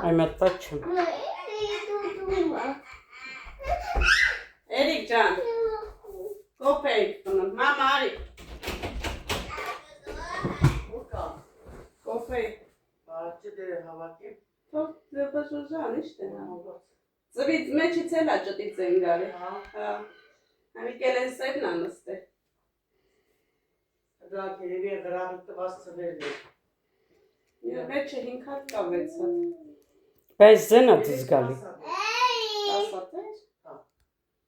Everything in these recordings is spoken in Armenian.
Ay matacım. Erik can. Kopey bunun. Mama Erik. Kopey. Bahçede hava kim? Çok zıpasızan işte. Zıbit meçi telacı diyeceğim gari. Ha. Hani gelen sevin anıstı. Daha kelebeğe karanlıkta bastı verdi. Ya meçi hinkat kavvetsa. Bezden atız gali. Asatır.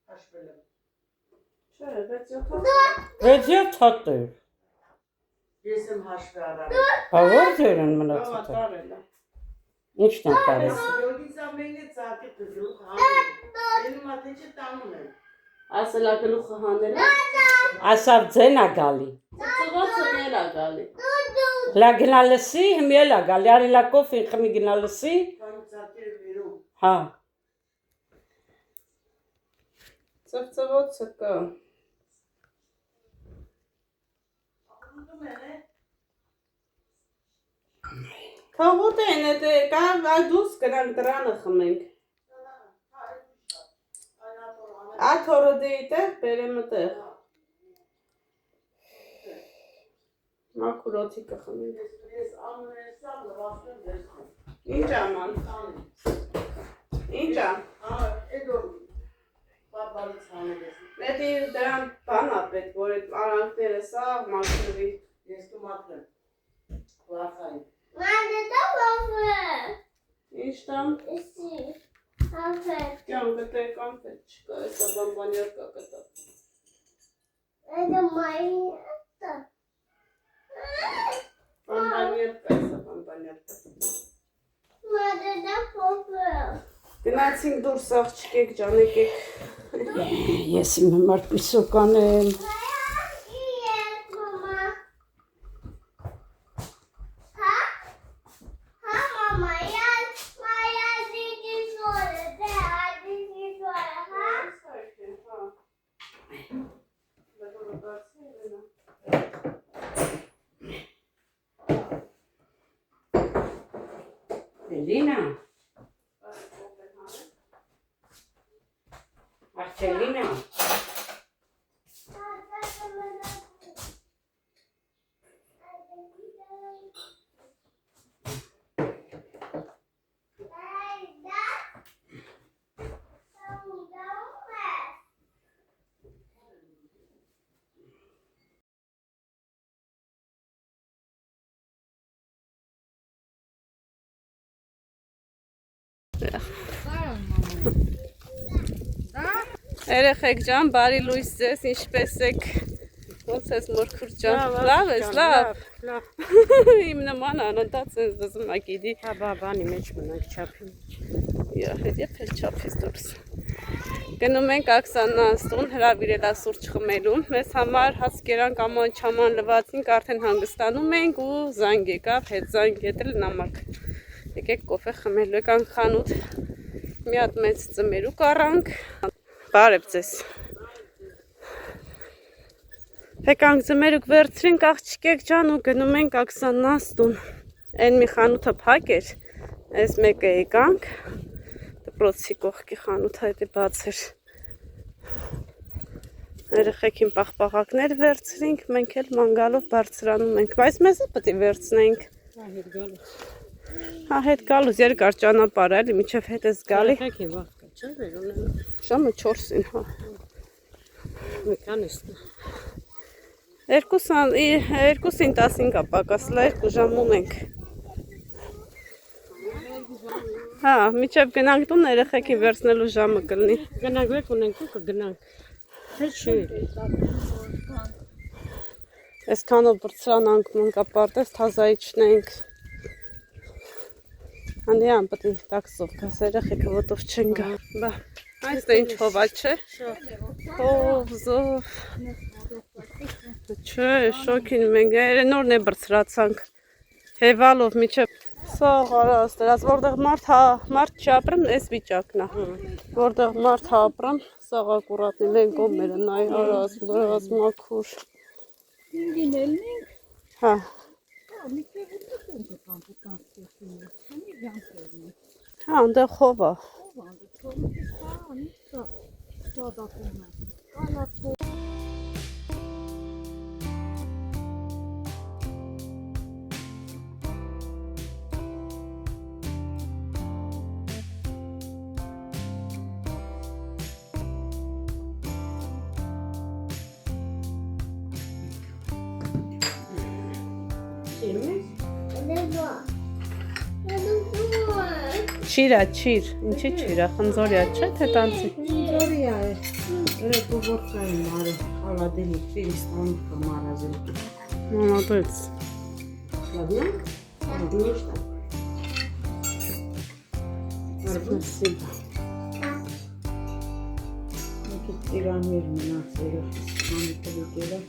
Taş böyle. Şöyle bet yok. Vediyor tatlı. Yesim haş ve arar. Avur diyorum Ama bana tatlı. tarla. Hiç ne tane. Gördüysen beni sakin kızılık hanım. Benim ateşi tanımıyorum. Asla gluha hanela. Asav zena gali. Sıvı mela gali. La gnalesi hmiela gali. Ari la kofi hmi gnalesi. Ben sakin veriyorum. Ha. Sıvı sıkı. Anladın mı ne? Kavut enede gav dus gran dranı xmenk. Աթորը դեիտը բերեմտը մակուրոթի կխմենք ինչ աման ինչ ամ Պետի դրան բան ա պետք, որ այդ արանքները սա մաքրվի Ես դու մաքրեմ Վարխային Ինչ տամ Կյան գտե կանպետ չկա, էսա բանբանյար կա կտա Բանբանյար կա, էսա բանբանյար կա Գնացինք դուրս աղջկեք, ջանեկեք Ես իմ համար պիսոկան եմ. Elina. Arcelina. Երեխեք ջան, բարի լույս ձեզ, ինչպես եք, ոնց ես մորքուր ջան, լավ ես, լավ, իմ նման անընդած ես դզում ակիդի, Բանի մեջ մնանք չափի հետ եվ էլ չափից դուրս, գնում ենք Աքսանան ստուն հրավիրելա սուրճ խմելու, մեզ համար հաց կերանք աման չաման լվացինք, արդեն հանգստանում ենք ու զանգ եկավ, հետ զանգ ետել նամակ, եկեք կոֆե խմելու եկանք խանութ, մի հատ մեծ ծմերուկ առանք, Բարև ձեզ Եկանք ձմերուկ վերցրինք աղջկեք ջան ու գնում ենք Աքսանան ստուն Են մի խանութը փակ էր Այս մեկը եկանք Դպրոցի կողքի խանութը հետի բաց էր Երեխեքին պաղպաղակներ վերցրինք Մենք էլ մանգալով բարձրանում ենք Բայց մեզ է պետք է վերցնենք Հա հետ գալուց երկար ճանապարհ էլի մինչև հետ ես գալի Ժամը 4-ին, հա։ Երկուսին 15 պակասլա 2 ժամ ունենք։ Հա, միջև գնանք տուն երեխեքի վերցնելու ժամը կլինի։ Գնանք վեք ունենք ու կգնանք Թե չի Այսքանով բրծրանանք մանկապարտեզ թազայիչնենք Անդիան պետք է տաքսով գաս երեխեքը ոտով չեն գա Բա, այս դա ինչ հովա չէ Հով, զով Չէ, շոքին մենք նորն է բրծրացանք Հևալով միջև Սաղ արաս դրած, որտեղ մարդ չապրեմ, այս վիճակն է Որտեղ մարդ ապրեմ, սաղ ակուրատնի մենք կոմերը նայ արաս, դրած մաքուր Հա Հա, այնտեղ խով է։ Չիրա, չիր, ինչի չիրա, խնձորիա չէ, թե տանցի։ Զորիա է։ Երեկո որդքային մարը, խալադելի, Ֆիրիստանում կամ մարազել։ Молодец։ Ладно? Конечно. Спасибо։ Եկեք տիրաններ մնացել, մանիտելիկերը։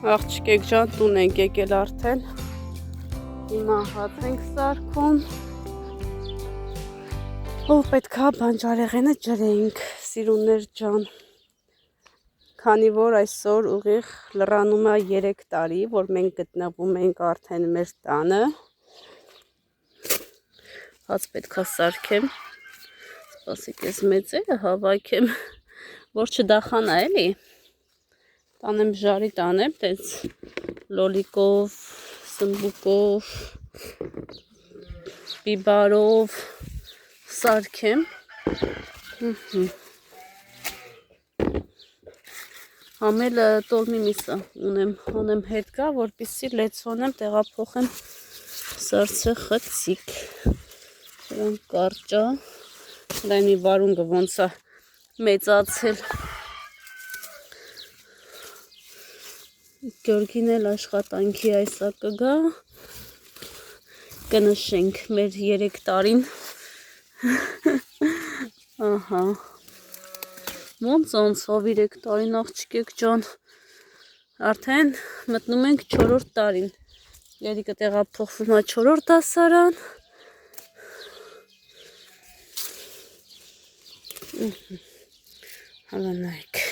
Աղջիկեք ջան, տուն ենք եկել արդեն։ Հիմա հաց ենք սարքում։ Ով պետքա բանջարեղենը ջրենք, սիրուններ ջան։ Քանի որ այսօր ուղիղ լրանում է 3 տարի, որ մենք գտնվում ենք արդեն մեր տանը։ Հաց պետքա սարքեմ։ Սպասեք, ես մեծերը հավաքեմ, որ չդախանա էլի։ Տանեմ ժարի տանեմ, տենց լոլիկով, սմբուկով, բիբարով սարքեմ։ Համելը տոլմի միսա ունեմ հետ գա, որպեսզի լեցոնեմ, տեղափոխեմ սարցը խցիկ։ Դրան կարճա, դայն մի վարունգը ոնց է մեծացել։ Գյորգին էլ աշխատանքի այսա կգա, կնշենք մեր 3 տարին, ահա, ոնց ով 3 տարին աղջիկեք ջան, արդեն մտնում ենք 4-րդ տարին, երիկը տեղափոխվում է 4-րդ դասարան, հալա նայք,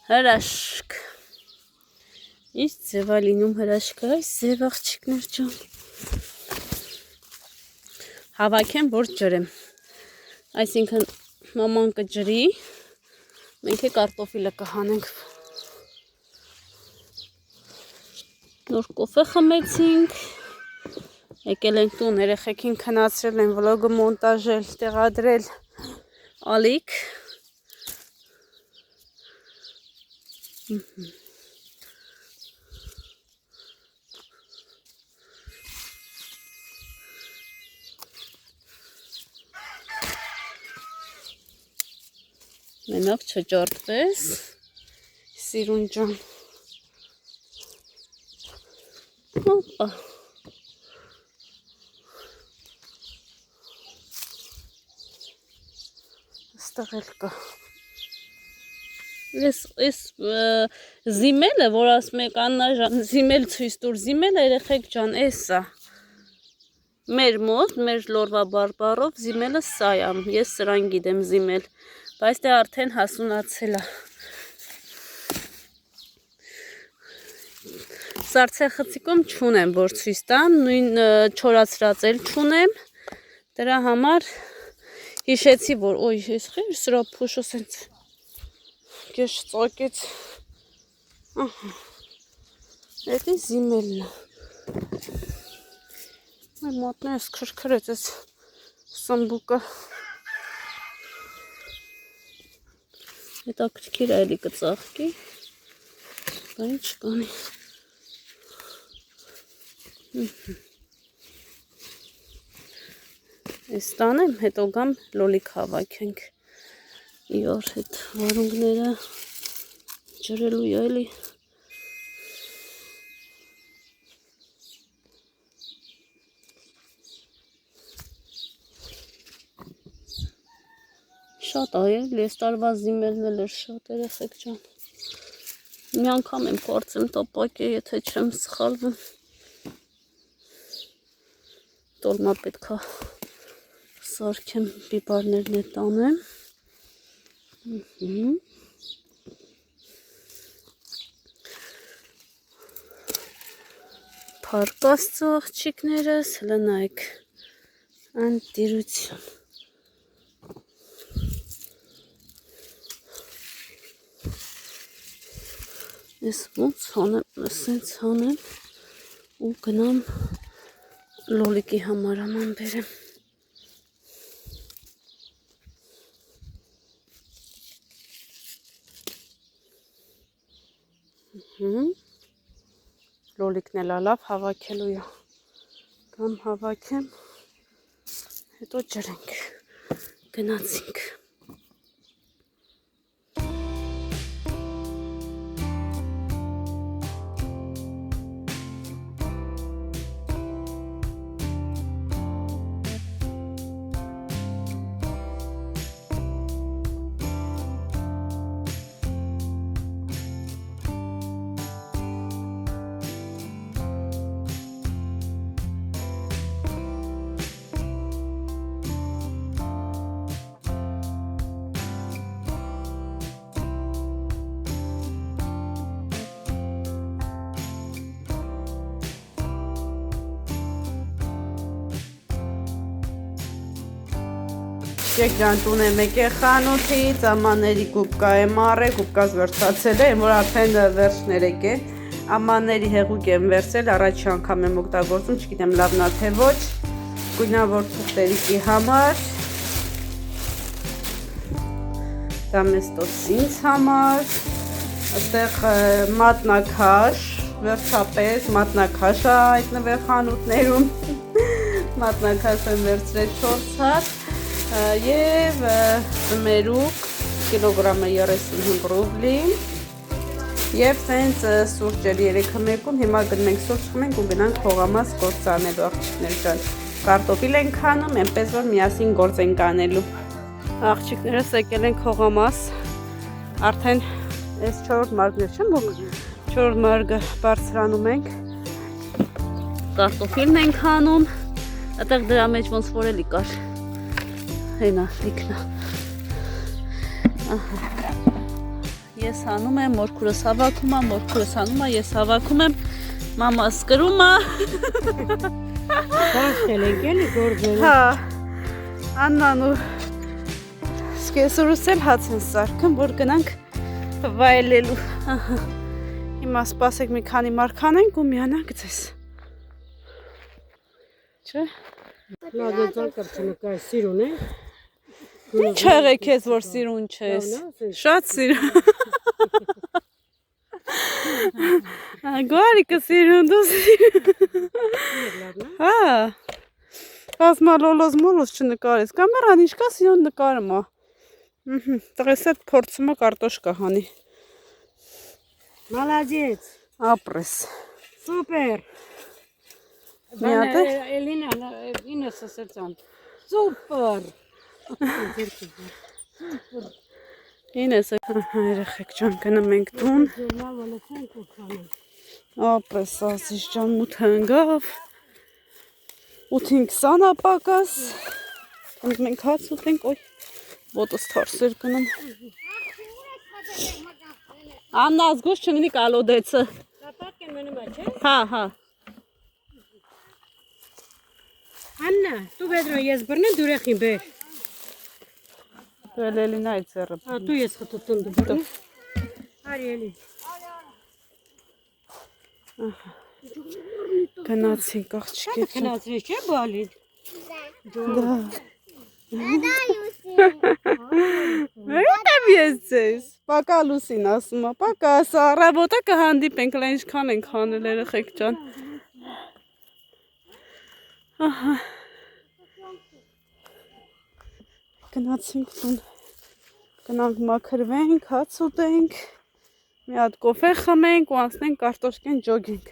հրաշք, Ինչ ձև է լինում հրաշքը, այս ձև աղջիկներ ջան։ Հավաքեմ, որ ջրեմ։ Այսինքն մաման կջրի, մենք է կարտոֆիլը կհանենք։ Նոր կոֆե խմեցինք։ Եկել ենք տուն, երեխեքին քնացրել են, վլոգը մոնտաժել, տեղադրել ալիք։ Մենակ չջարդվես, սիրուն ջան, հոպա, ստեղ էլ կա, ես զիմելը, որ ասում եք Աննա ժան, զիմել ցույց տուր, զիմելը երեխեք ջան, էսա, մեր մոտ, մեր լորվա բարբարով զիմելը սա է, ես սրան գիտեմ զիմել, բայց դե արդեն հասունացել է։ Սարցե խցիկում չունեմ, որ ցույց տամ, նույն չորացրած էլ չունեմ, դրա համար հիշեցի, որ ոյ, ես խեր սրա փուշը սենց կեշ ծակեց, ահա, էդի զիմելն է, այ մատնես քրքրեց ես սմբուկը, հետաքրքիր է էլի կծաղկի, բա ինչ կանի, ես տանեմ, հետո գամ լոլիկ հավաքենք, իոր հետ վարունգները ջրելու էլի, շատ այել, ես տարվա զիմելն էլ էր շատ երեխեք ջան, մի անգամ եմ կարծեմ տապակ է, եթե չեմ սխալվում, տոլմա պետք է Սարքեմ բիբարներն է տանեմ։ Փառք Աստծո աղջիկներս, լնայք անտիրություն։ Ես ոնց անեմ, սենց անեմ ու գնամ լոլիկի համար աման բերեմ։ Լոլիկն էլ լավ հավաքելու է։ Կամ հավաքեմ, հետո ջրենք, գնացինք։ Եկեք ջան տունեմ եկե խանութից, ամանների գուբկա եմ առել, գուբկաս վերջացել է, որ արդեն վերջներեք է, ամանների հեղուկ եմ վերցել, առաջի անգամ եմ օգտագործում, չգիտեմ լավն է թե ոչ, գույնավոր թուղթերիկի համար, դա մեզ տոց ինձ համար, այստեղ մատնակաշ, վերջապես մատնակաշ է հայտնվել խանութներում, մատնակաշ եմ վերցրել 4 հատ, և մերուկ կիլոգրամը 35 ռուբլի և սենց սուրճ էր 3-1-ում, հիմա գնում ենք սուրճ խմենք ու գնանք հողամաս գործ անելու աղջիկներ ջան, կարտոֆիլ ենք հանում, այնպես որ միասին գործ ենք անելու։ Աղջիկներս եկել ենք հողամաս, արդեն այս 4 մարգներ չեմ ոք, 4 մարգը բարձրանում ենք, կարտոֆիլն ենք հանում, այդեղ դրա մեջ ոնց որ էլի կար։ Հենա, լիքնա։ Ես հանում եմ, մորքուրս հավաքում եմ, մորքուրս հանում է, ես հավաքում եմ, մամաս կրում է։ Բաստել ենք էլի գործերը։ Հա, Աննան ու սկեսուրս էլ հաց են սարքում, որ գնանք վայելելու։ Հիմա սպասեք մի քանի մարքանենք ու միանանք ձեզ։ Չէ։ Լադը ծակարցնկայ սիրուն է։ Ինչ եղեք ես, որ սիրուն չես։ Շատ սիրուն։ Գարիկը սիրուն, դու սիրուն։ Հա։ Կազմա լոլոզ մոլոզ չնկարես։ Կամերան ինչ կա սիրուն նկարում է։ Տղես հետ փորձում է կարտոշկա հանի։ Մալադեց։ Ապրես։ Սուպեր։ Միատե։ Էլինա, ինս ասեցան։ Սուպեր։ Ինես երեխեք ջան գնում ենք տուն։ Ապրես ասիս ջան 8 ընկավ։ 8:20 ապակաս։ Մենք հաց ուտենք, ոյ ոտս թարսեր գնում։ Աննա զգուշ չնի կալոդեցը։ Կապակ են մնում է, չէ։ Հա, հա։ Աննա, դու vedro ես բռնեմ դու ուրախին բեր։ Դու Էլինա այդ ծերը։ Ա դու ես խտոտում դու բռնի։ Արի էլի։ Գնացինք աղջիկի։ Քնացրես չէ բալի։ Դա։ Այդտեղ ես ձեզ։ Պակա լուսին ասում է, պակա ասա, ռաբոտա կհանդիպենք, լա ինչքան ենք խանել երեխեք ջան։ Ահա։ Գնացինք տուն, գնանք մաքրվենք, հաց ուտենք, մի հատ կոֆե խմենք ու անցնենք կարտոշկեն ջոգենք։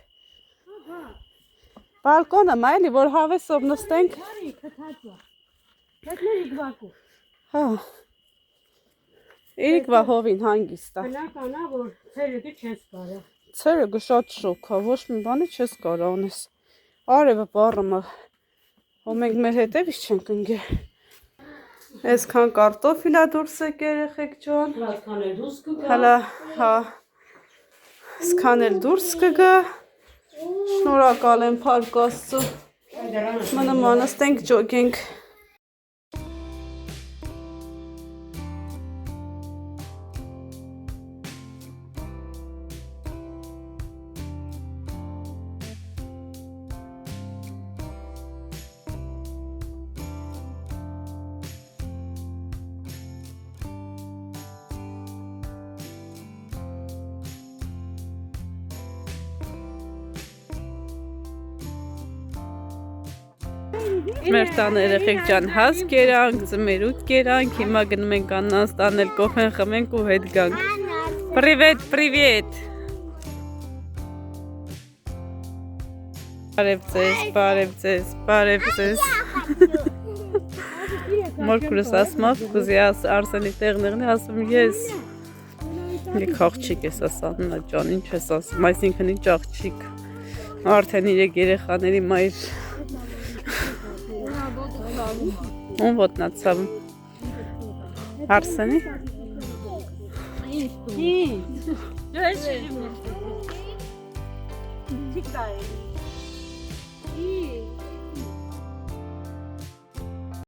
Բալկոնը մայլի, որ հավեսով նստենք։ Հա, իրիկվա հովին հանգիստ է։ Բնականա, որ ցերեկը չես կարա։ Ցերեկը շատ շոկ է, ոչ մի բանի չես կարա անես։ Արևը պարում է, հո մենք մեր հետևից չենք ընկել։ Այսքան կարտոֆիլ է դուրս եկել երեխեք ջան։ Հլատքան էլ դուրս կգա։ Հələ հա այսքան էլ դուրս կգա։ Շնորհակալ եմ Փարք Աստծո։ Մնամ անստենք ջոգենք։ Մեր տանը երեխեք ջան հազ կերանք, ձմերուկ կերանք, հիմա գնում ենք Աննանց տանել կոֆեն խմենք ու հետ գանք։ Պրիվետ, պրիվետ։ Բարև ձեզ, բարև ձեզ, բարև ձեզ։ Մորքուրս ասում է, կուզի Արսենի տեղներն է ասում ես։ Եկ աղջիկ ես ասանում նա ջան, ինչ ես ասում, այսինքն ինչ աղջիկ։ Արդեն իրեք երեխաների մայր։ Он вот над собой. Арсений?